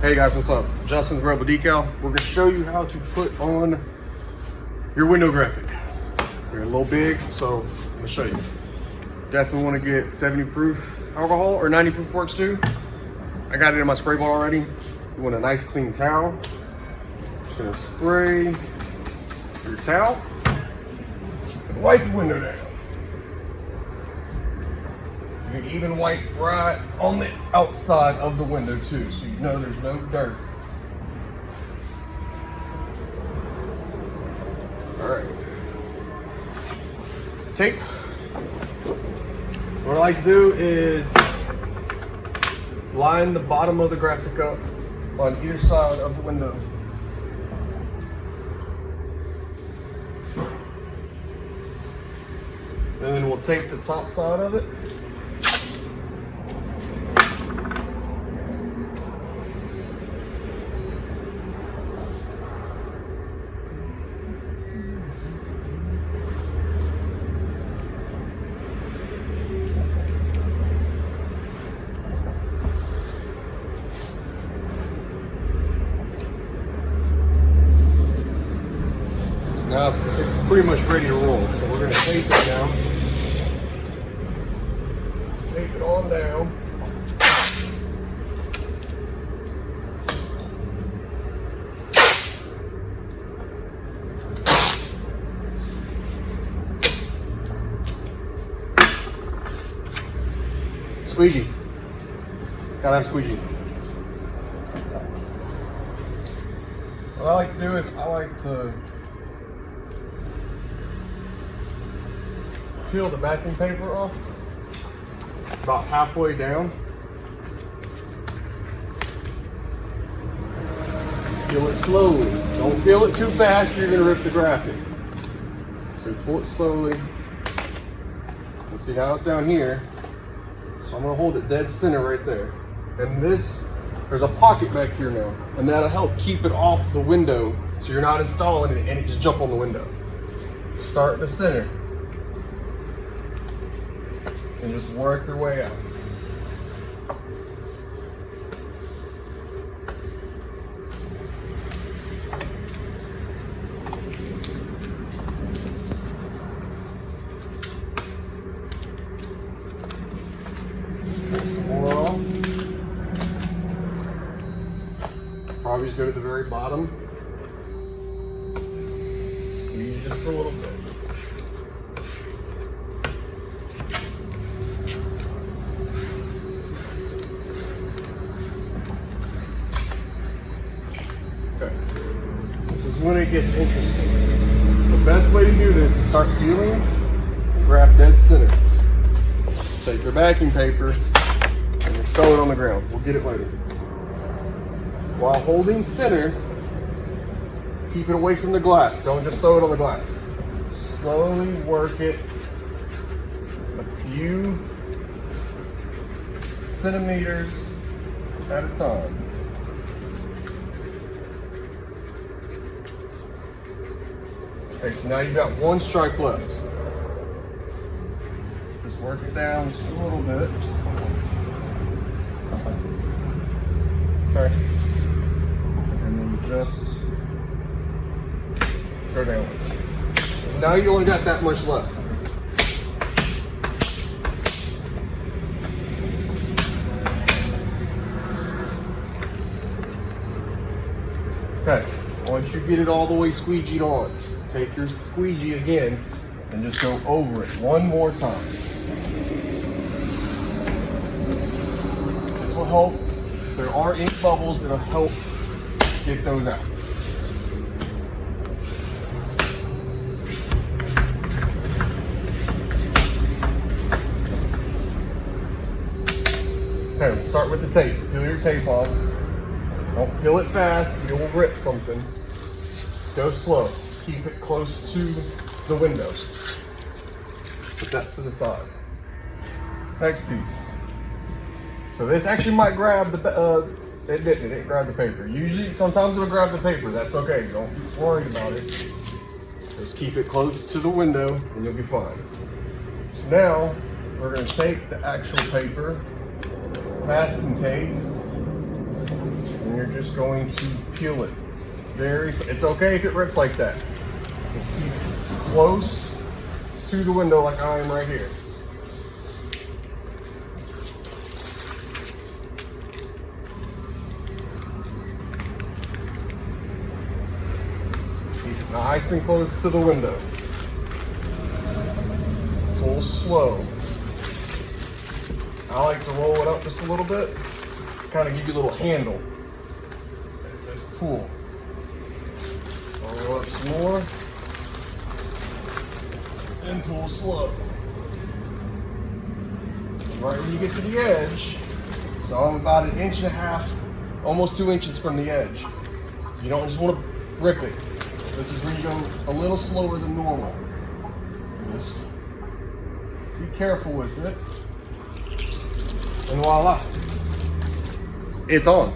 Hey guys, what's up? Justin with Rebel Decal. We're gonna show you how to put on your window graphic. They're a little big, so I'm gonna show you. Definitely wanna get 70 proof alcohol, or 90 proof works too. I got it in my spray bottle already. You want a nice clean towel. Just gonna spray your towel and wipe your window down. You can even wipe right on the outside of the window too, so you know there's no dirt. All right. Tape. What I like to do is line the bottom of the graphic up on either side of the window. And then we'll tape the top side of it. Now it's pretty much ready to roll. So we're going to tape it down. Just tape it on down. Squeegee. Gotta have squeegee. What I like to do is I like to peel the backing paper off about halfway down. Peel it slowly. Don't peel it too fast, you're gonna rip the graphic. So pull it slowly. And see how it's down here. So I'm gonna hold it dead center right there. And there's a pocket back here now. And that'll help keep it off the window so you're not installing it and it just jump on the window. Start in the center. And just work your way out. Some more off. Probably just go to the very bottom. Squeeze just a little bit. This is when it gets interesting. The best way to do this is start peeling, grab dead center. Take your backing paper and just throw it on the ground. We'll get it later. While holding center, keep it away from the glass. Don't just throw it on the glass. Slowly work it a few centimeters at a time. Okay, so now you've got one stripe left. Just work it down just a little bit. Okay. And then just go down with it. So now you only got that much left. Okay, once you get it all the way squeegeed on, take your squeegee again and just go over it one more time. This will help. If there are any bubbles, it'll help get those out. Okay, we'll start with the tape. Peel your tape off. Don't peel it fast, you'll rip something. Go slow. Keep it close to the window. Put that to the side. Next piece. So this actually might grab the, it didn't grab the paper. Usually, sometimes it'll grab the paper. That's okay, don't worry about it. Just keep it close to the window and you'll be fine. So now, we're gonna take the actual paper, masking tape, and you're you're just going to peel it. It's okay if it rips like that. Just keep close to the window like I am right here. Keep it nice and close to the window. Pull slow. I like to roll it up just a little bit, kind of give you a little handle. Just pull. Roll up some more, and pull slow. Right when you get to the edge, so I'm about 1.5 inches, almost 2 inches from the edge. You don't just want to rip it. This is where you go a little slower than normal. Just be careful with it. And voila, it's on.